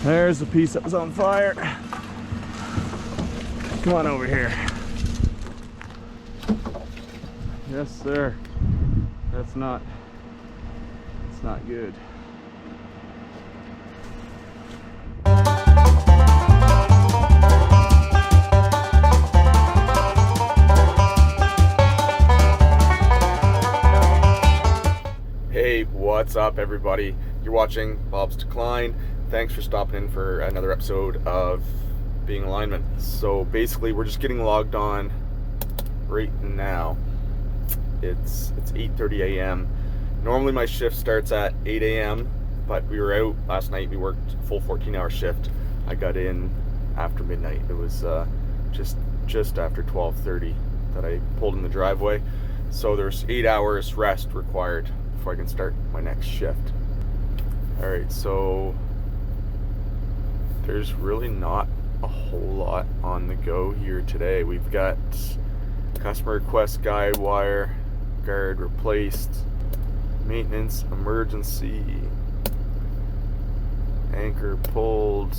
There's the piece that was on fire. Come on over here. Yes, sir. That's not good. Hey, what's up everybody? You're watching Bobsdecline. Thanks for stopping in for another episode of Being a Lineman. So basically we're just getting logged on right now. It's 8:30 a.m. Normally my shift starts at 8 a.m. but we were out last night. We worked a full 14-hour shift. I got in after midnight. It was just after 12:30 that I pulled in the driveway. So there's 8 hours rest required before I can start my next shift. All right, so there's really not a whole lot on the go here today. We've got customer request guide wire, guard replaced, maintenance emergency, anchor pulled,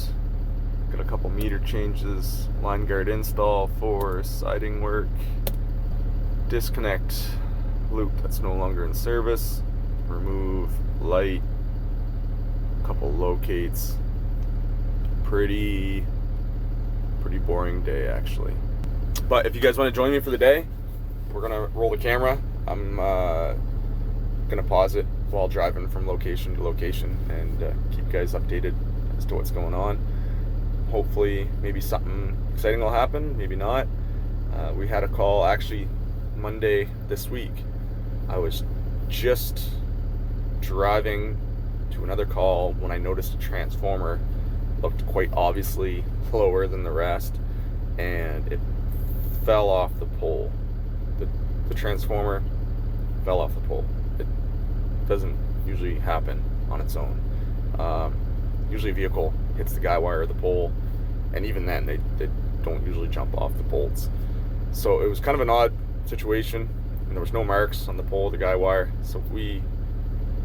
got a couple meter changes, line guard install for siding work, disconnect loop that's no longer in service, remove light, a couple locates. Pretty boring day actually. But if you guys want to join me for the day, we're gonna roll the camera. I'm gonna pause it while driving from location to location and keep you guys updated as to what's going on. Hopefully maybe something exciting will happen, maybe not. We had a call actually Monday this week. I was just driving to another call when I noticed a transformer looked quite obviously lower than the rest, and it fell off the pole. The transformer fell off the pole. It doesn't usually happen on its own. Usually a vehicle hits the guy wire or the pole, and even then they don't usually jump off the poles. So it was kind of an odd situation, and there was no marks on the pole, the guy wire, so we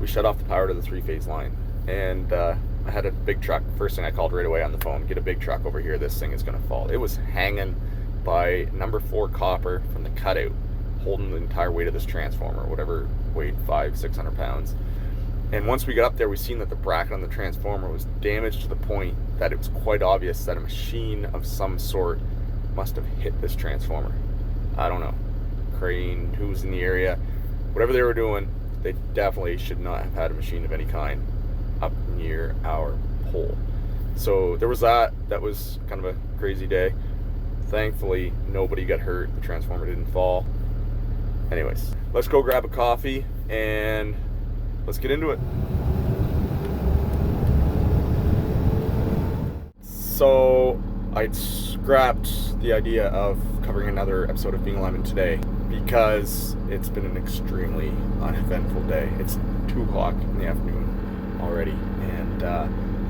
shut off the power to the three-phase line. And I had a big truck. First thing I called right away on the phone, get a big truck over here, this thing is gonna fall. It was hanging by number 4 copper from the cutout, holding the entire weight of this transformer, whatever weighed 500-600 pounds. And once we got up there, we seen that the bracket on the transformer was damaged to the point that it was quite obvious that a machine of some sort must have hit this transformer. I don't know, crane, who was in the area, whatever they were doing, they definitely should not have had a machine of any kind up near our pole. So there was that was kind of a crazy day. Thankfully nobody got hurt, the transformer didn't fall. Anyways, let's go grab a coffee and let's get into it. So I scrapped the idea of covering another episode of Being a Lineman today because it's been an extremely uneventful day. It's 2 o'clock in the afternoon already, and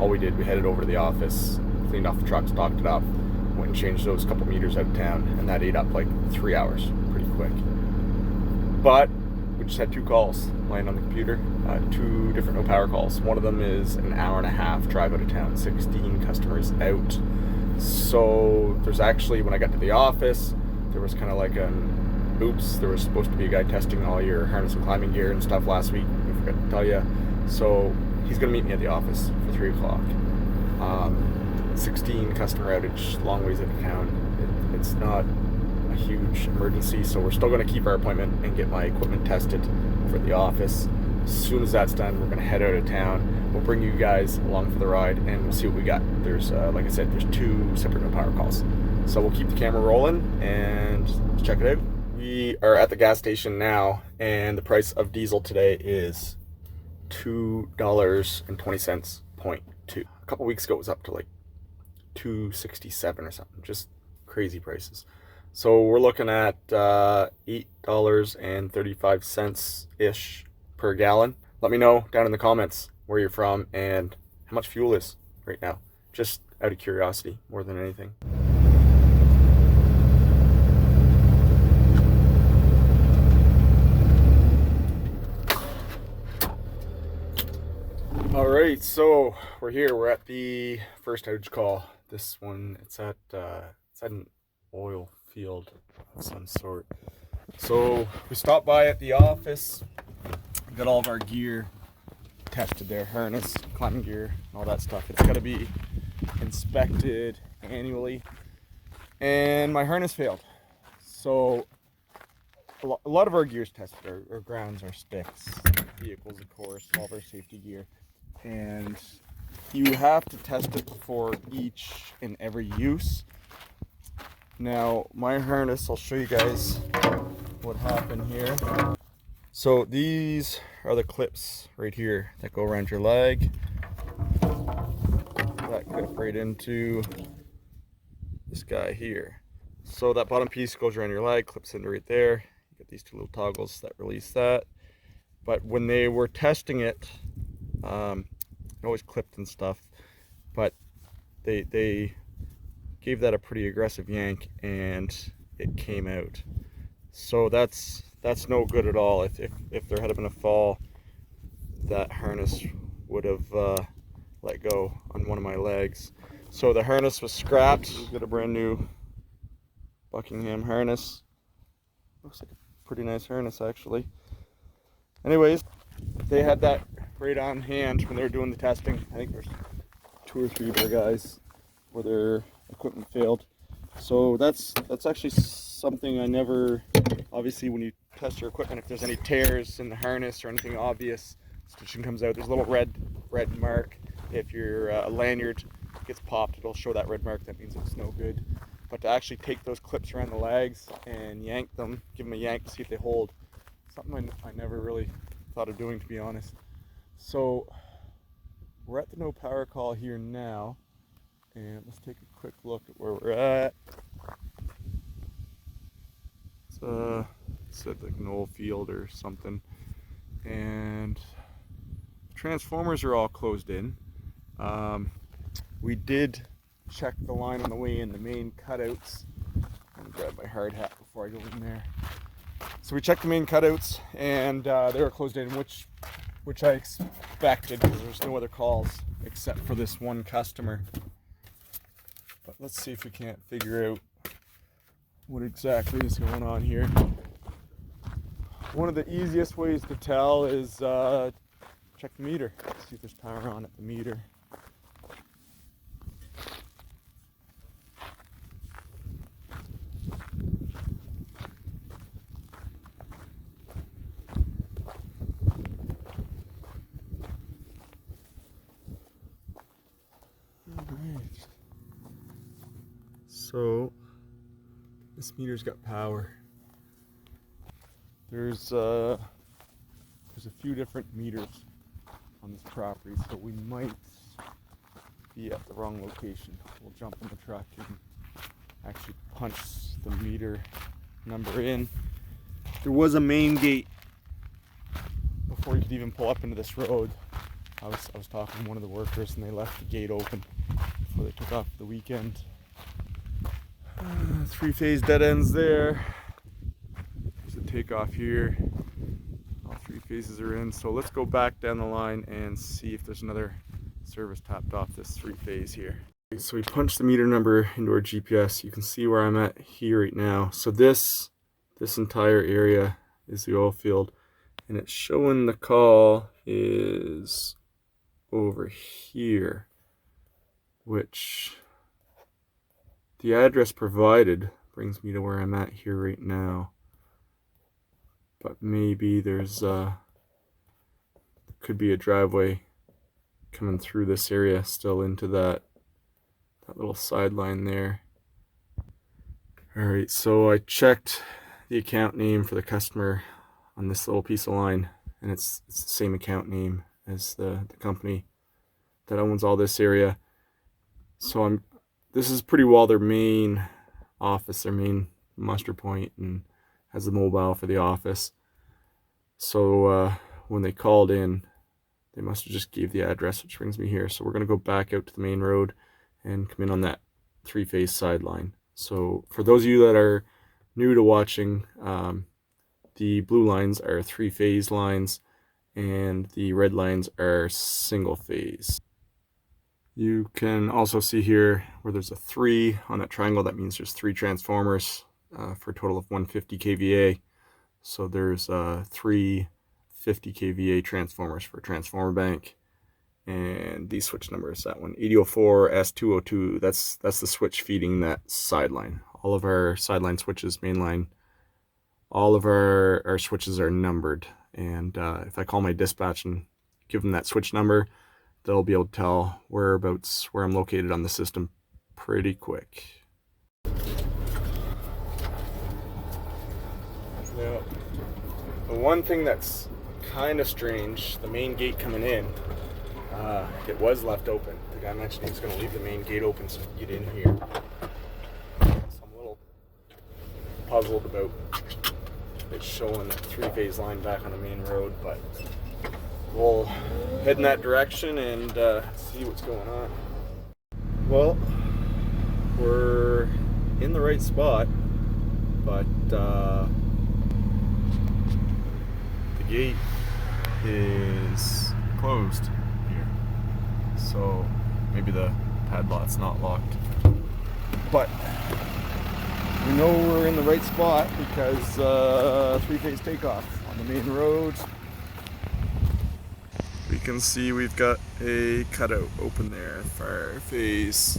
all we did, we headed over to the office, cleaned off the truck, stocked it up, went and changed those couple meters out of town, and that ate up like 3 hours pretty quick. But we just had 2 calls lying on the computer, 2 different no power calls. One of them is an hour and a half drive out of town, 16 customers out. So there's actually, when I got to the office, there was kind of like an oops, there was supposed to be a guy testing all your harness and climbing gear and stuff last week, we forgot to tell you. So he's gonna meet me at the office for 3 o'clock. 16 customer outage, long ways out of town. It's not a huge emergency, so we're still gonna keep our appointment and get my equipment tested for the office. As soon as that's done, we're gonna head out of town. We'll bring you guys along for the ride and we'll see what we got. There's, like I said, there's 2 separate no power calls. So we'll keep the camera rolling and let's check it out. We are at the gas station now, and the price of diesel today is $2.20.2. A couple weeks ago it was up to like $2.67 or something, just crazy prices. So we're looking at $8.35 ish per gallon. Let me know down in the comments where you're from and how much fuel is right now, just out of curiosity more than anything. All right, so we're here. We're at the first outage call. This one, it's at an oil field of some sort. So we stopped by at the office, got all of our gear tested there, harness, climbing gear, and all that stuff. It's got to be inspected annually, and my harness failed. So a lot of our gear's tested, our grounds, our sticks, vehicles, of course, all of our safety gear. And you have to test it before each and every use. Now, my harness, I'll show you guys what happened here. So these are the clips right here that go around your leg. That clip right into this guy here. So that bottom piece goes around your leg, clips into right there. You get these two little toggles that release that. But when they were testing it, always clipped and stuff, but they gave that a pretty aggressive yank and it came out. So that's no good at all. If there had been a fall, that harness would have let go on one of my legs. So the harness was scrapped. We've got a brand new Buckingham harness. Looks like a pretty nice harness actually. Anyways, they had that right on hand when they were doing the testing. I think there's 2 or 3 of our guys where their equipment failed. So that's actually something I never, obviously when you test your equipment, if there's any tears in the harness or anything obvious, stitching comes out, there's a little red mark. If your lanyard gets popped, it'll show that red mark. That means it's no good. But to actually take those clips around the legs and yank them, give them a yank to see if they hold, something I never really thought of doing, to be honest. So we're at the no power call here now, and let's take a quick look at where we're at. It's at like an old field or something, and transformers are all closed in. We did check the line on the way in, the main cutouts. I'm gonna grab my hard hat before I go in there. So we checked the main cutouts, and they were closed in, which I expected because there's no other calls except for this one customer. But let's see if we can't figure out what exactly is going on here. One of the easiest ways to tell is check the meter. See if there's power on at the meter. Alright. So this meter's got power. There's a few different meters on this property, so we might be at the wrong location. We'll jump in the truck and actually punch the meter number in. There was a main gate before you could even pull up into this road. I was talking to one of the workers and they left the gate open before they took off for the weekend. 3-phase dead ends there. There's a takeoff here. All 3 phases are in. So let's go back down the line and see if there's another service tapped off this 3-phase here. So we punched the meter number into our GPS. You can see where I'm at here right now. So this entire area is the oil field, and it's showing the call is over here, which the address provided brings me to where I'm at here right now. But maybe there's could be a driveway coming through this area still into that little sideline there. Alright, so I checked the account name for the customer on this little piece of line, and it's the same account name as the company that owns all this area. So this is pretty well their main office, their main muster point, and has the mobile for the office. So when they called in, they must have just gave the address, which brings me here. So we're going to go back out to the main road and come in on that 3-phase sideline. So for those of you that are new to watching, the blue lines are 3-phase lines, and the red lines are single phase. You can also see here where there's a 3 on that triangle. That means there's 3 transformers for a total of 150 kVA. So there's 3 50 kVA transformers for transformer bank. And these switch numbers, that one 8004 S202, that's the switch feeding that sideline. All of our sideline switches, mainline, all of our switches are numbered. And if I call my dispatch and give them that switch number, they'll be able to tell whereabouts where I'm located on the system pretty quick. Now, the one thing that's kind of strange, the main gate coming in, it was left open. The guy mentioned he was going to leave the main gate open so we can get in here. So I'm a little puzzled about it showing that 3-phase line back on the main road, but we'll head in that direction and see what's going on. Well, we're in the right spot, but the gate is closed here, so maybe the padlock's not locked, but we know we're in the right spot because 3-phase takeoff on the main road. We can see we've got a cutout open there for our phase.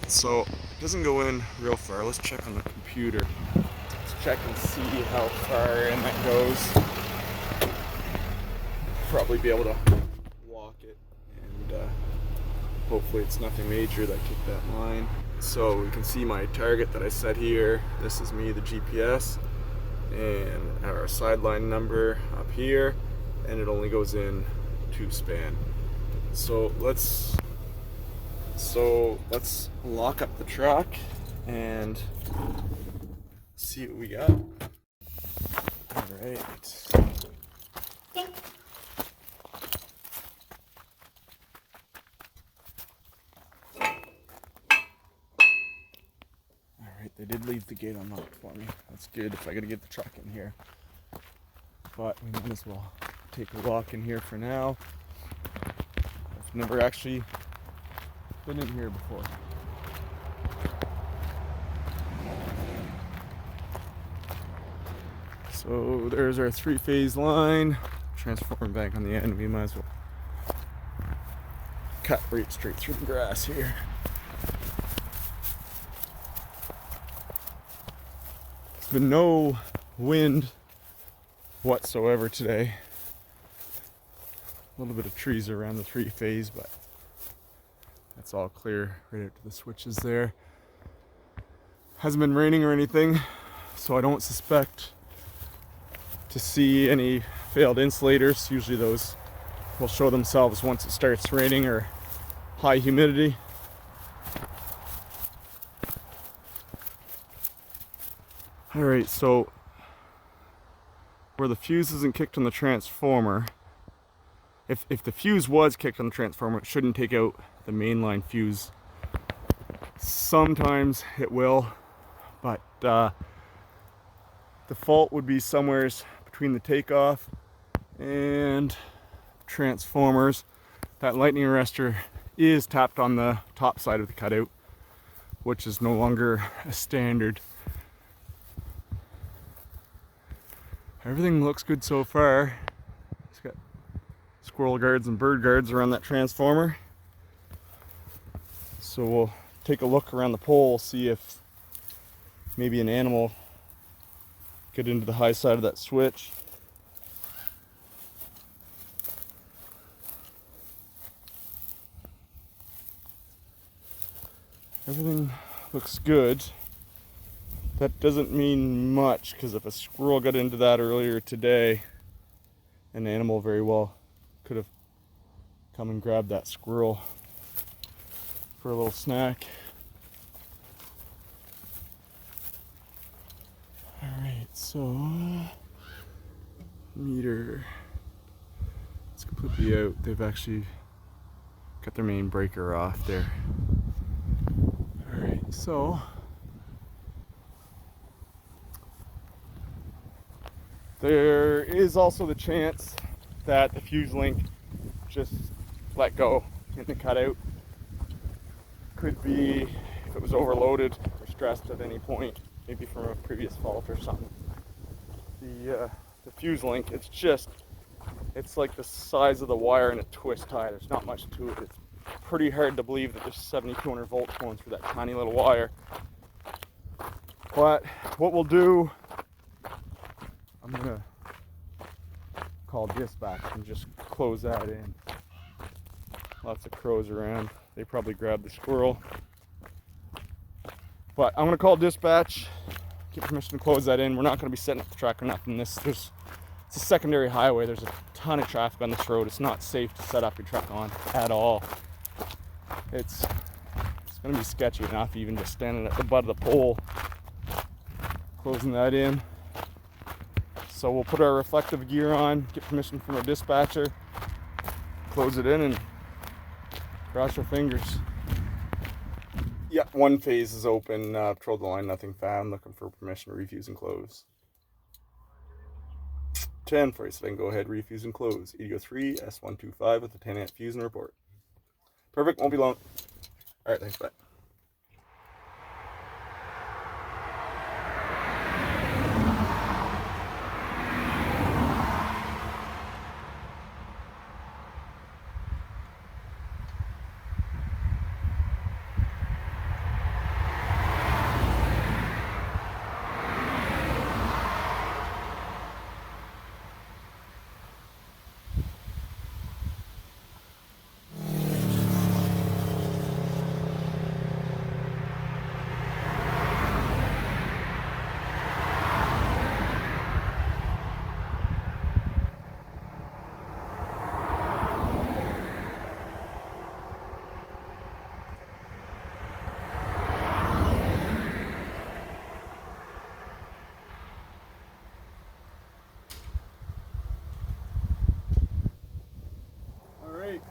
So it doesn't go in real far. Let's check on the computer. Let's check and see how far in that goes. Probably be able to walk it, and hopefully it's nothing major that kicked that line. So we can see my target that I set here. This is me, the GPS, and our sideline number up here, and it only goes in 2 span. So let's lock up the truck and see what we got. All right. They did leave the gate unlocked for me. That's good if I gotta get the truck in here. But we might as well take a walk in here for now. I've never actually been in here before. So there's our 3-phase line. Transformer bank on the end. We might as well cut right straight through the grass here. There's been no wind whatsoever today. A little bit of trees around the 3-phase, but that's all clear right out to the switches there. Hasn't been raining or anything, so I don't suspect to see any failed insulators. Usually those will show themselves once it starts raining or high humidity. Alright, so where the fuse isn't kicked on the transformer, if the fuse was kicked on the transformer, it shouldn't take out the mainline fuse. Sometimes it will, but the fault would be somewhere between the takeoff and transformers. That lightning arrestor is tapped on the top side of the cutout, which is no longer a standard. Everything looks good so far. It's got squirrel guards and bird guards around that transformer. So we'll take a look around the pole, see if maybe an animal get into the high side of that switch. Everything looks good. That doesn't mean much, because if a squirrel got into that earlier today, an animal very well could have come and grabbed that squirrel for a little snack. Alright, so meter, it's completely out. They've actually got their main breaker off there. Alright, so There is also the chance that the fuse link just let go in the cutout. Could be if it was overloaded or stressed at any point, maybe from a previous fault or something. The fuse link, it's like the size of the wire in a twist tie. There's not much to it. It's pretty hard to believe that there's 7,200 volts going through that tiny little wire. But what we'll do, I'm gonna call dispatch and just close that in. Lots of crows around. They probably grabbed the squirrel. But I'm gonna call dispatch, get permission to close that in. We're not gonna be setting up the track or nothing. It's a secondary highway. There's a ton of traffic on this road. It's not safe to set up your truck on at all. It's gonna be sketchy enough even just standing at the butt of the pole, closing that in. So we'll put our reflective gear on, get permission from our dispatcher, close it in, and cross our fingers. Yeah, one phase is open. Patrolled the line, nothing found. Looking for permission to refuse and close. 10 for so I can go ahead, refuse and close. EDO 3 S125 with a 10-amp fuse and report. Perfect, won't be long. All right, thanks, bye.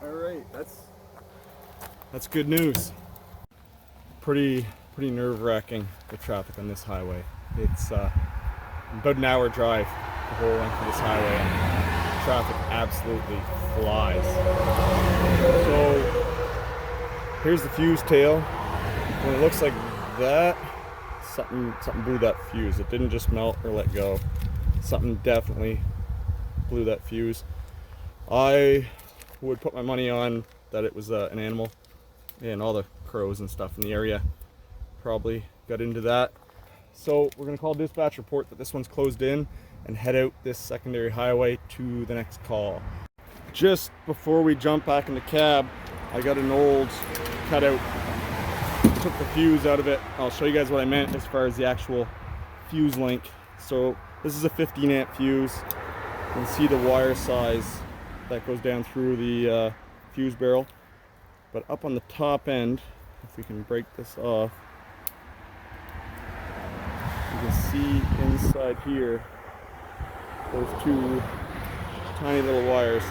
All right, that's good news. Pretty nerve-wracking, the traffic on this highway. It's about an hour drive the whole length of this highway, and traffic absolutely flies. So here's the fuse tail. When it looks like that, something blew that fuse. It didn't just melt or let go. Something definitely blew that fuse. I would put my money on that it was an animal, and all the crows and stuff in the area probably got into that. So we're gonna call dispatch, report that this one's closed in, and head out this secondary highway to the next call. Just before we jump back in the cab, I got an old cutout, took the fuse out of it. I'll show you guys what I meant as far as the actual fuse link. So this is a 15-amp fuse. You can see the wire size that goes down through the fuse barrel. But up on the top end, if we can break this off, you can see inside here, those two tiny little wires.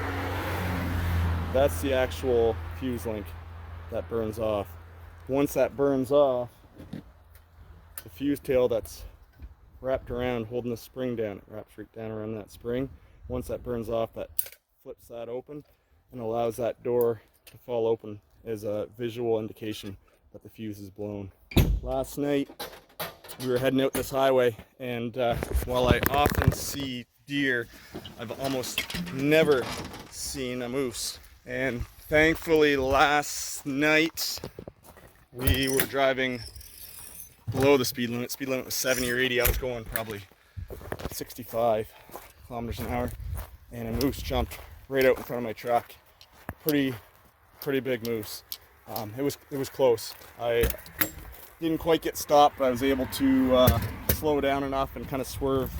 That's the actual fuse link that burns off. Once that burns off, the fuse tail that's wrapped around holding the spring down, it wraps right down around that spring. Once that burns off, that flips that open and allows that door to fall open as a visual indication that the fuse is blown. Last night we were heading out this highway, and while I often see deer, I've almost never seen a moose. And thankfully last night we were driving below the speed limit. Speed limit was 70 or 80. I was going probably 65 kilometers an hour, and a moose jumped right out in front of my truck. Pretty big moose. It was close. I didn't quite get stopped, but I was able to slow down enough and kind of swerve.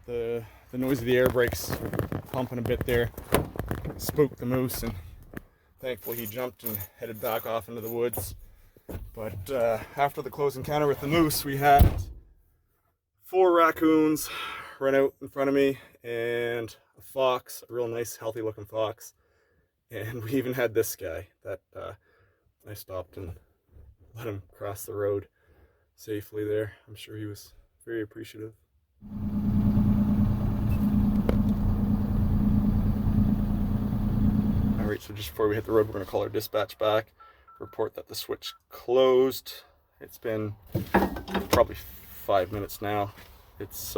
The noise of the air brakes pumping a bit there spooked the moose, and thankfully he jumped and headed back off into the woods. But after the close encounter with the moose, we had 4 raccoons run out in front of me, and a fox, a real nice healthy looking fox, and we even had this guy that I stopped and let him cross the road safely there. I'm sure he was very appreciative. so just before we hit the road, we're going to call our dispatch back, report that the switch closed. It's been probably 5 minutes now. It's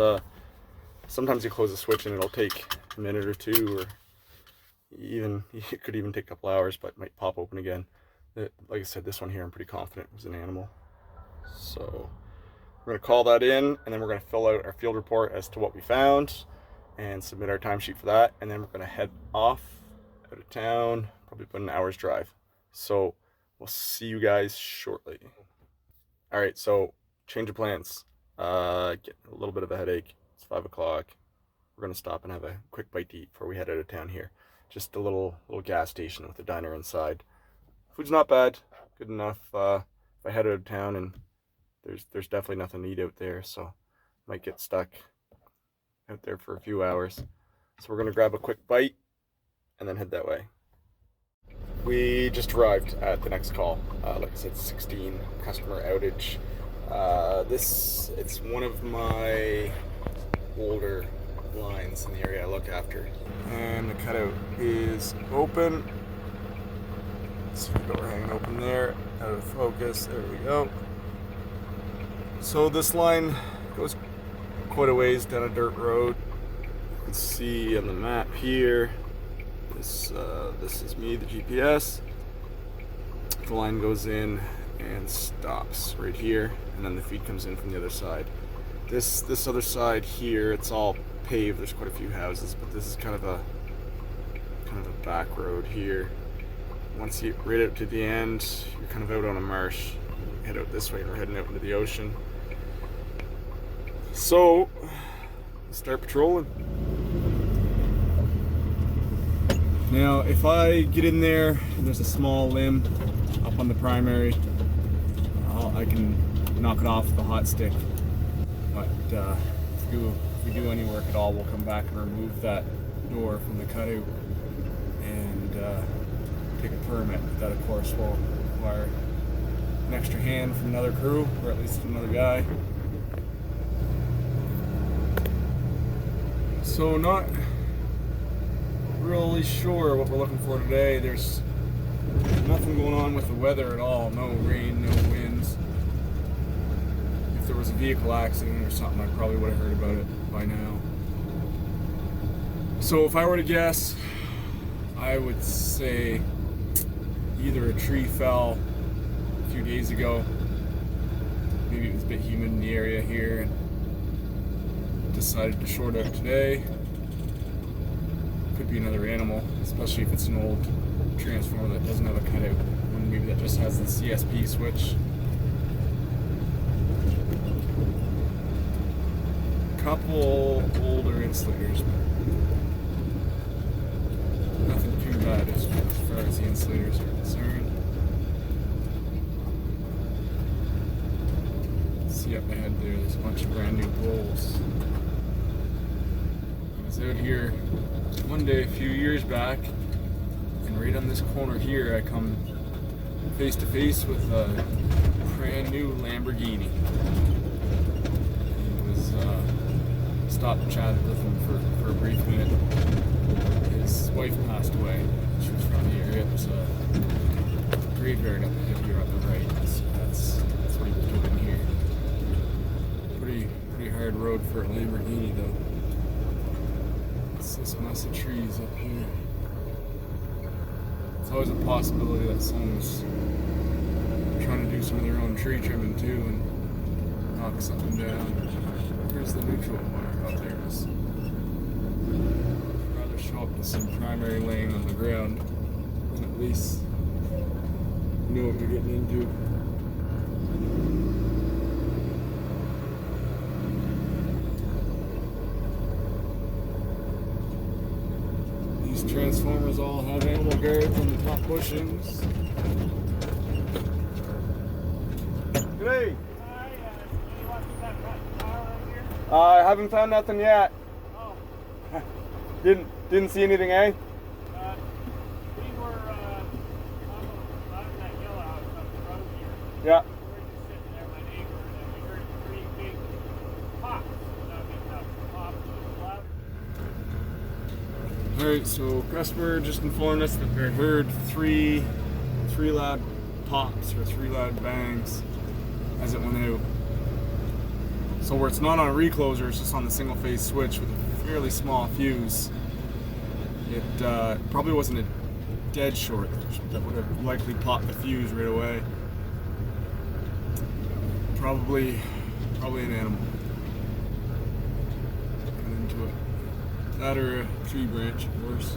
sometimes you close a switch and it'll take a minute or two, or it could even take a couple hours, but it might pop open again. Like I said, this one here I'm pretty confident was an animal. So we're going to call that in, and then we're going to fill out our field report as to what we found and submit our timesheet for that, and then we're going to head off out of town, probably about an hour's drive. So we'll see you guys shortly. All right, so change of plans. Getting a little bit of a headache. It's 5 o'clock. We're going to stop and have a quick bite to eat before we head out of town here. Just a little gas station with a diner inside. Food's not bad, good enough. If I head out of town, and there's definitely nothing to eat out there, so might get stuck out there for a few hours. So we're gonna grab a quick bite and then head that way. We just arrived at the next call. Like I said, 16 customer outage. It's one of my older lines in the area I look after, and the cutout is open. So the door hanging open there, out of focus. There we go. So this line goes quite a ways down a dirt road. You can see on the map here. This is me, the GPS. The line goes in and stops right here, and then the feed comes in from the other side. This other side here, it's all paved. There's quite a few houses, but this is kind of a back road here. Once you get right out to the end, you're kind of out on a marsh. Head out this way, and we're heading out into the ocean. So let's start patrolling. Now, if I get in there and there's a small limb up on the primary, I can knock it off with a hot stick. But if we do any work at all, we'll come back and remove that door from the cutout and take a permit. That, of course, will require an extra hand from another crew, or at least another guy. So not really sure what we're looking for today. There's nothing going on with the weather at all. No rain, no winds. If there was a vehicle accident or something, I probably would have heard about it by now. So if I were to guess, I would say either a tree fell a few days ago, maybe it was a bit humid in the area here, and decided to short out today. Could be another animal, especially if it's an old transformer that doesn't have a cutout, one maybe that just has the CSP switch. Couple older insulators, but nothing too bad as far as the insulators are concerned. See up ahead there's a bunch of brand new poles. I was out here one day a few years back, and right on this corner here I come face to face with a brand new Lamborghini. He was stopped and chatted with him for a brief minute. His wife passed away. She was from the area. There's a graveyard up ahead here on the right. So that's what he was doing here. Pretty hard road for a Lamborghini though. It's this mess of trees up here. It's always a possibility that someone's trying to do some of their own tree trimming too and knock something down. Here's the neutral wire out there. I'd rather show up to some primary laying on the ground and at least know what you're getting into. These transformers all have animal guards on the top bushings. G'day! I haven't found nothing yet. Oh. Didn't see anything, eh? We were on that yellow house up the road here. Yeah. We were just sitting there, my neighbor, and we heard three big pops. Not big enough pop, but loud. Alright, so customer just informed us that they heard three loud pops or 3 loud bangs as it went out. So where it's not on a recloser, it's just on the single phase switch with a fairly small fuse. It probably wasn't a dead short that would have likely popped the fuse right away. Probably an animal got into it. That or a tree branch, of course,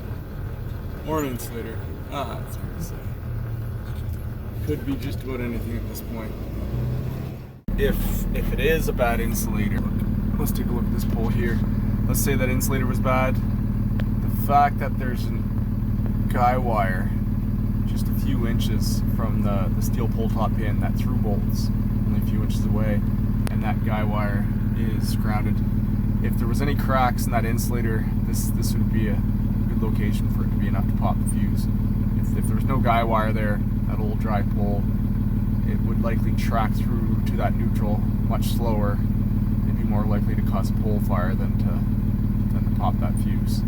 or an insulator. It's hard to say. Could be just about anything at this point. If it is a bad insulator, let's take a look at this pole here. Let's say that insulator was bad. The fact that there's a guy wire just a few inches from the steel pole top pin that through bolts, only a few inches away, and that guy wire is grounded. If there was any cracks in that insulator, this would be a good location for it to be enough to pop the fuse. If there was no guy wire there, that old dry pole, it would likely track through to that neutral much slower. It'd be more likely to cause a pole fire than to pop that fuse.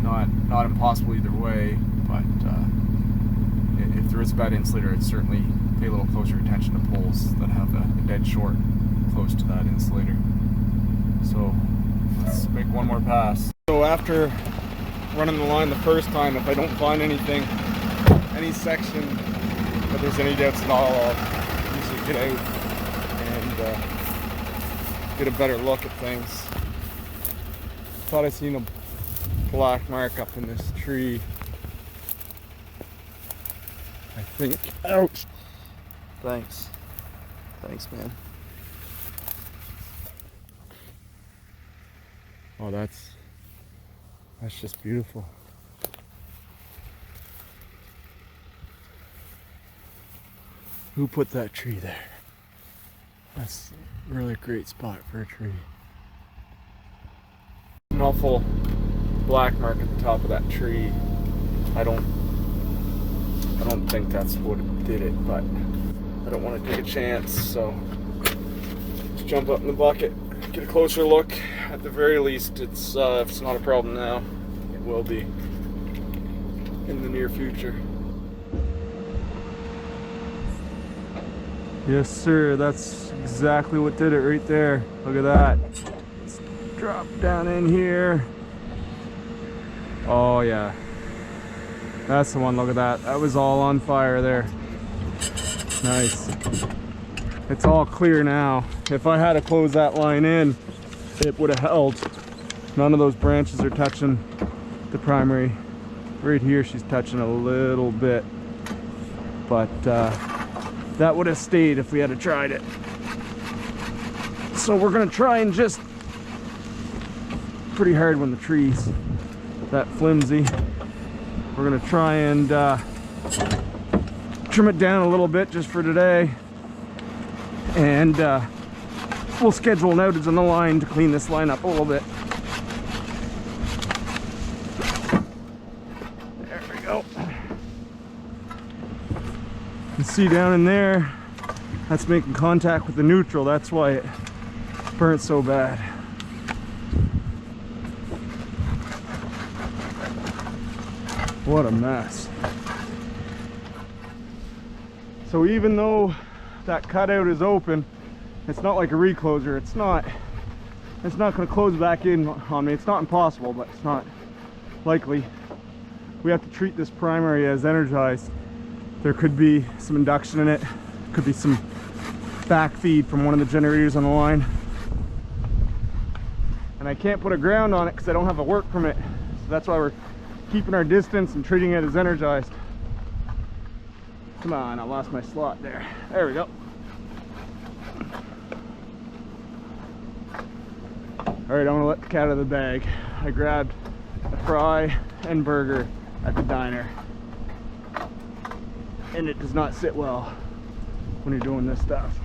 Not impossible either way, but if there is a bad insulator, I'd certainly pay a little closer attention to poles that have a dead short close to that insulator. So let's make one more pass. So after running the line the first time, if I don't find anything, any section that there's any doubts at all, I'll usually get out and get a better look at things. Thought I seen a black mark up in this tree. I think. Ouch! Thanks, man. Oh, that's just beautiful. Who put that tree there? That's really a great spot for a tree. An awful black mark at the top of that tree. I don't think that's what did it, but I don't want to take a chance, so just jump up in the bucket, get a closer look. At the very least, if it's not a problem now, it will be in the near future. Yes, sir, that's exactly what did it right there. Look at that. Let's drop down in here. Oh yeah, that's the one. Look at that. That was all on fire there. Nice. It's all clear now. If I had to close that line in, it would have held. None of those branches are touching the primary. Right here she's touching a little bit, but that would have stayed if we had tried it. So we're gonna try and just, pretty hard when the tree's that flimsy. We're gonna try and trim it down a little bit just for today, and we'll schedule an outage on the line to clean this line up a little bit. There we go. You can see down in there, that's making contact with the neutral. That's why it burnt so bad. What a mess. So even though that cutout is open, it's not like a recloser. It's not going to close back in on me. It's not impossible, but it's not likely. We have to treat this primary as energized. There could be some induction in it. Could be some backfeed from one of the generators on the line. And I can't put a ground on it because I don't have a work permit. So that's why we're keeping our distance and treating it as energized. Come on, I lost my slot there. There we go. Alright, I'm gonna let the cat out of the bag. I grabbed a fry and burger at the diner, and it does not sit well when you're doing this stuff.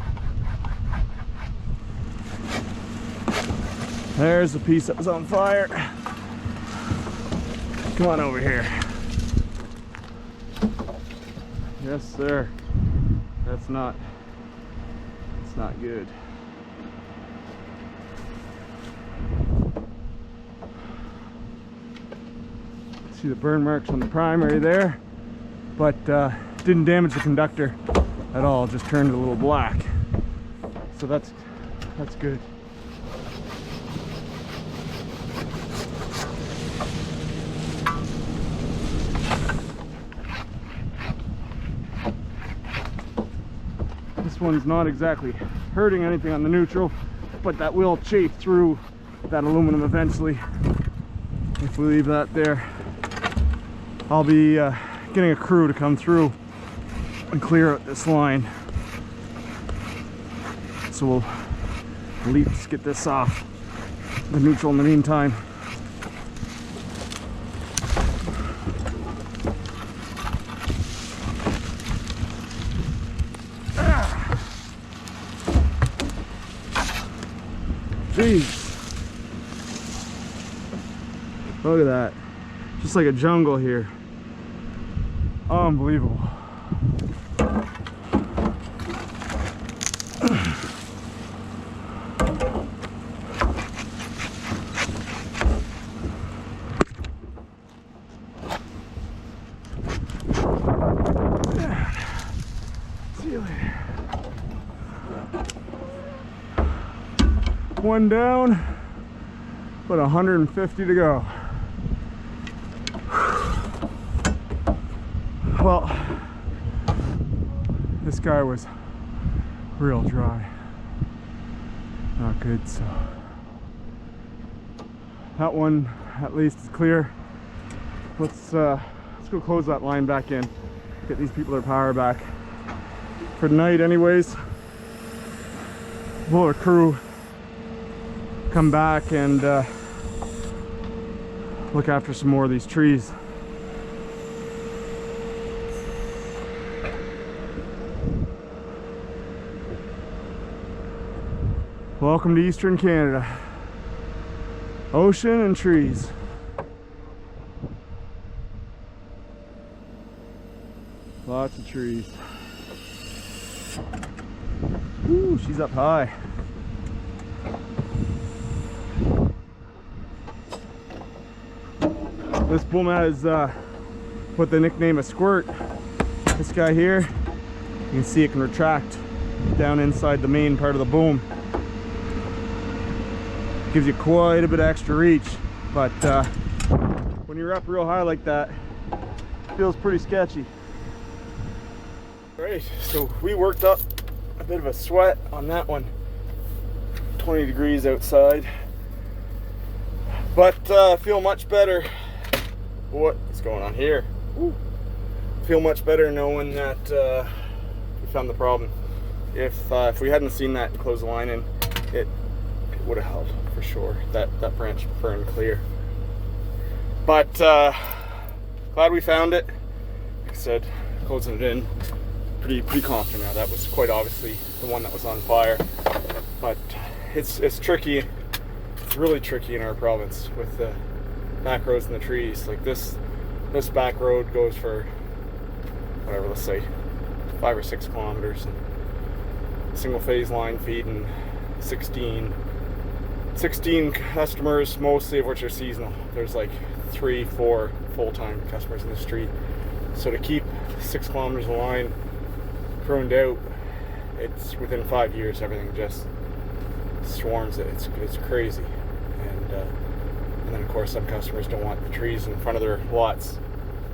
There's the piece that was on fire. Come on over here. Yes, sir. That's not good. See the burn marks on the primary there, but didn't damage the conductor at all, just turned it a little black. So that's good. This one's not exactly hurting anything on the neutral, but that will chafe through that aluminum eventually if we leave that there. I'll be getting a crew to come through and clear out this line. So we'll at least get this off the neutral in the meantime. Jeez. Look at that. Just like a jungle here. Unbelievable. See you later. One down, but 150 to go. Well, this guy was real dry. Not good, so that one at least is clear. Let's go close that line back in. Get these people their power back for tonight anyways. We'll have a crew come back and look after some more of these trees. Welcome to Eastern Canada. Ocean and trees. Lots of trees. Ooh, she's up high. This boom has what they nickname a squirt. This guy here, you can see it can retract down inside the main part of the boom. Gives you quite a bit of extra reach, but when you're up real high like that, it feels pretty sketchy. Right, so we worked up a bit of a sweat on that one. 20 degrees outside, but feel much better. What is going on here? Woo. Feel much better knowing that we found the problem. If we hadn't seen that and closed the line in, it would have held for sure. That branch burned clear. But glad we found it. Like I said, closing it in, pretty confident now. That was quite obviously the one that was on fire. But it's tricky. It's really tricky in our province with the back roads and the trees. Like this back road goes for whatever, let's say 5 or 6 kilometers, and single phase line feeding 16 customers, mostly of which are seasonal. There's like 3-4 full-time customers in the street. So to keep 6 kilometers of line pruned out, it's within 5 years everything just swarms it. It's crazy. And then of course some customers don't want the trees in front of their lots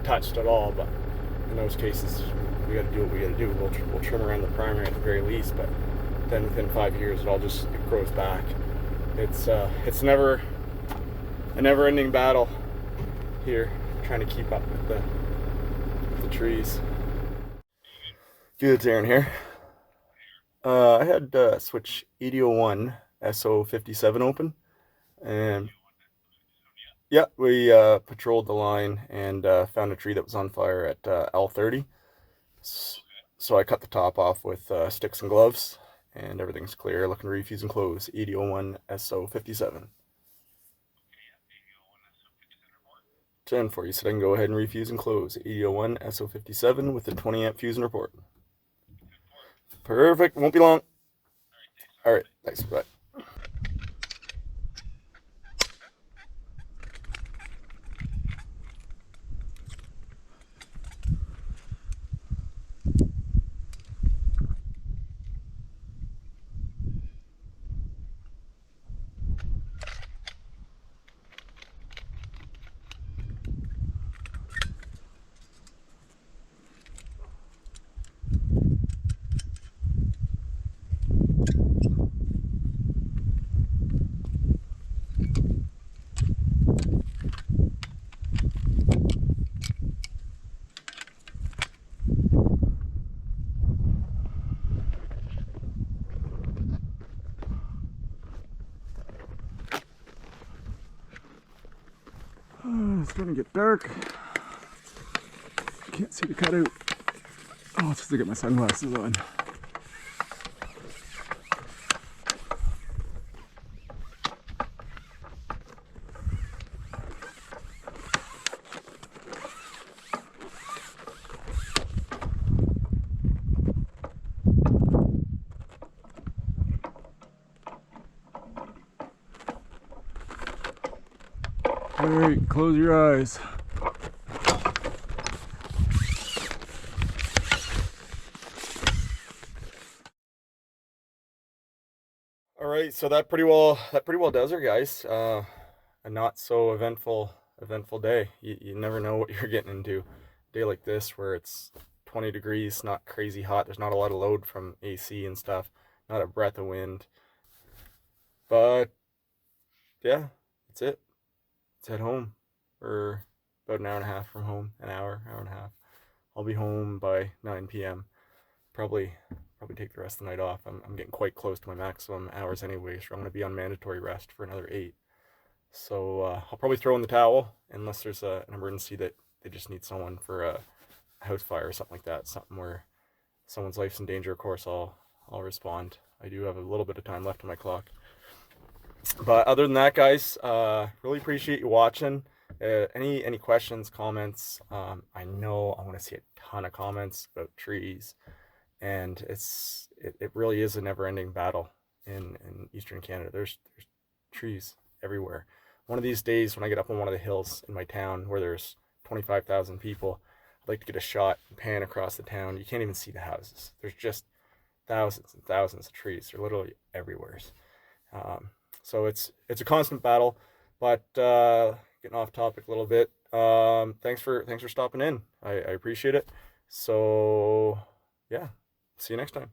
touched at all, but in those cases we got to do what we got to do. We'll trim around the primary at the very least, but then within 5 years it grows back. It's a never-ending battle here, trying to keep up with the trees. Good, Aaron here. I had switch 8001 SO57 open, and yeah, we patrolled the line and found a tree that was on fire at L30. So I cut the top off with sticks and gloves, and everything's clear. Looking to refuse and close. 8001 SO57. 10 for you, so I can go ahead and refuse and close. 8001 SO57 with the 20 amp fuse and report. Perfect, won't be long. Alright, thanks, bye. starting to get dark. Can't see the cutout. Oh, it's just to get my sunglasses on. All right, close your eyes. All right, so that pretty well does her, guys. A not so eventful day. You never know what you're getting into. A day like this where it's 20 degrees, not crazy hot. There's not a lot of load from AC and stuff. Not a breath of wind. But yeah, that's it. Let's head home. We're about an hour and a half from home. An hour and a half. I'll be home by 9 p.m. Probably take the rest of the night off. I'm getting quite close to my maximum hours anyway, so I'm going to be on mandatory rest for another 8. So I'll probably throw in the towel unless there's an emergency that they just need someone for a house fire or something like that. Something where someone's life's in danger. Of course, I'll respond. I do have a little bit of time left on my clock. But other than that, guys, really appreciate you watching. Any questions, comments? I know I want to see a ton of comments about trees, and it really is a never-ending battle in Eastern Canada. There's trees everywhere. One of these days when I get up on one of the hills in my town where there's 25,000 people, I'd like to get a shot and pan across the town. You can't even see the houses. There's just thousands and thousands of trees. They're literally everywhere. So it's a constant battle, but getting off topic a little bit. Thanks for stopping in. I appreciate it. So yeah, see you next time.